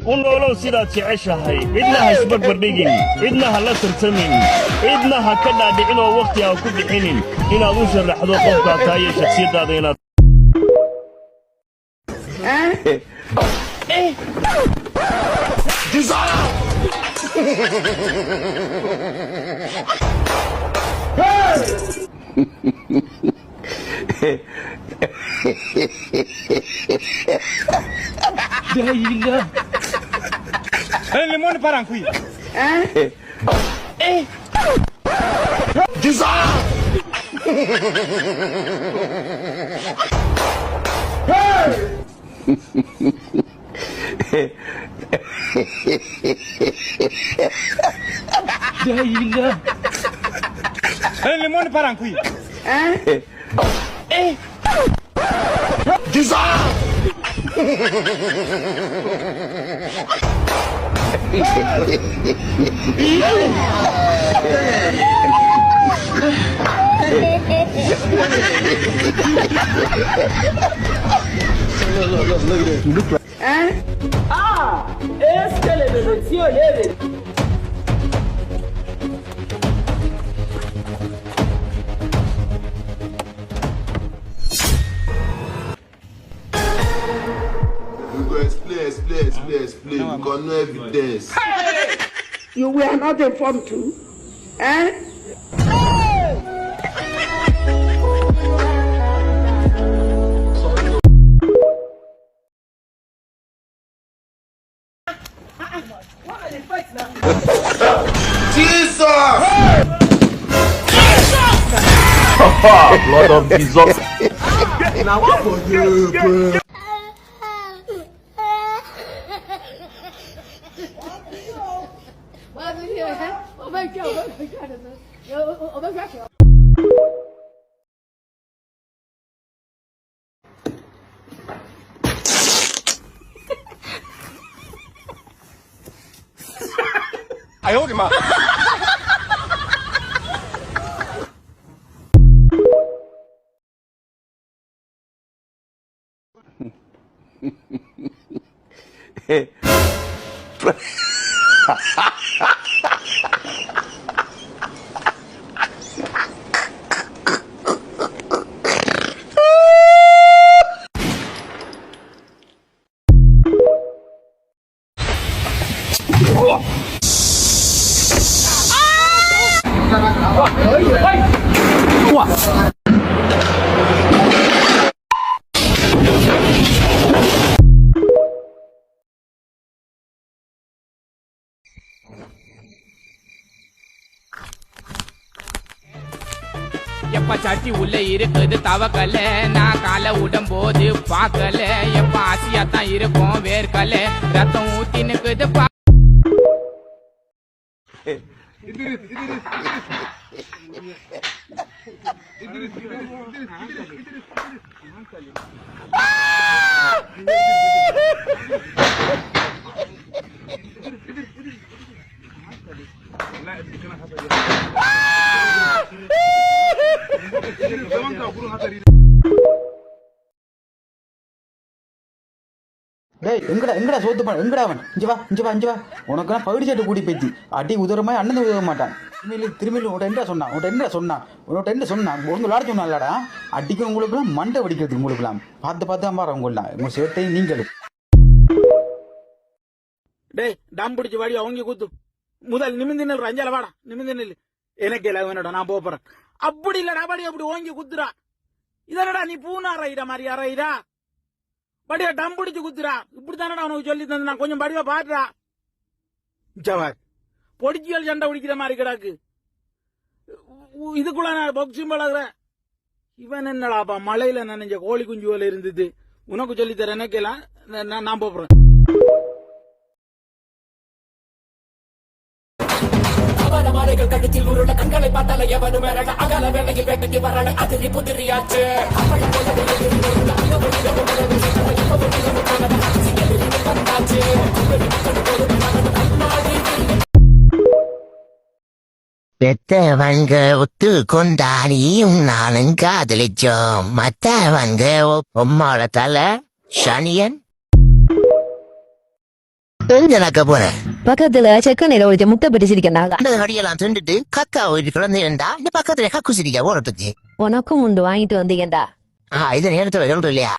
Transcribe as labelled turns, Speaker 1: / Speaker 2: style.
Speaker 1: ولو sidaad jeceshahay cidna ha isbarbardhigin cidna ha la tartamin cidna ha ka dhaadhicin oo waqti ha ku bixinin inaad u sharaxdo qofka tahay shakhsiyadaada inaad
Speaker 2: limón para aquí. limón para aquí.
Speaker 3: Es que le mereció leve.
Speaker 4: Explain. We got no evidence.
Speaker 3: You were not informed too,
Speaker 4: Jesus!
Speaker 1: Blood of Jesus.
Speaker 4: Now what for you, bro?
Speaker 2: I hold him up.
Speaker 5: எப்ப சட்டி உள்ள இருக்குது தவக்கல நான் காலை விடும்போது பார்க்கல எப்ப ஆசையா தான் இருக்கும் வேர்க்கல ரத்தம் ஊத்தி நிக்குது
Speaker 6: டேய் எங்கடா சோத்து பண்ண எங்கடா அவன் இங்க வா உனக்கு பகுடி சட்டு கூடி போய்த்தி அடி உதரமாய் அண்ணன் உதவ மாட்டான் திரும்பி உன்ட்ட என்ன சொன்னான் உங்க விளாட சொன்னாலடா அடிக்க உங்களுக்குலாம் மண்டை வடிக்கிறது உங்களுக்குலாம் பார்த்து அம்மா உங்களாம் உங்க சேர்த்தையும் நீங்களும்
Speaker 7: டேய் டம் பிடிச்சி வாடி அவங்க கூத்து முதல் நிமிந்து நெல் ரஞ்சால வாடா நிமிந்து நெல் எனக்கு எல்லாம் வேணடா நான் போறேன் அப்படி இல்லடா பாடி அப்படி ஓங்கி குத்துறா இதனடா நீ பூனா அறையிடா மாதிரி அறையிடா படியா டம் பிடிச்சு குத்துறா இப்படித்தானடா உனக்கு சொல்லி தந்து நான் கொஞ்சம் படிவா பாடுறா ஜவார் பொடிச்சியல் சண்டை பிடிக்கிற மாதிரி கிடாக்கு இதுக்குள்ள நான் பொக்ஸும் பழகுறேன் இவன் என்னடாப்பா மலையில நனைஞ்ச கோழி குஞ்சு போல இருந்தது உனக்கு சொல்லி தர எனக்கெல்லாம் நான் போறேன்
Speaker 8: மாலைகள் கழுத்தில் உருள கண்களை பார்த்தால எவனு மேல அகல வேலையில் வேட்டைக்கு வரல அதிரி புதிரியாச்சு
Speaker 9: பெத்தவன்க ஒத்து கொண்டாடியும் நானும் காதலிச்சோம் மத்தவன்க பொம்மாள தலை சனியன் எங்க நடக்க போறேன்
Speaker 10: பக்கத்துல செக்கனையில ஒரு முட்டை பிடிச்சிருக்கேன்
Speaker 9: அந்த கடியெல்லாம் திண்டுட்டு கக்கா ஒரு குழந்தை இருந்தா இந்த பக்கத்துல கக்கு சிரிக்க ஓரத்துக்கு
Speaker 10: உனக்கும் உண்டு வாங்கிட்டு வந்தீங்கடா
Speaker 9: இதை நேரத்துல இல்லையா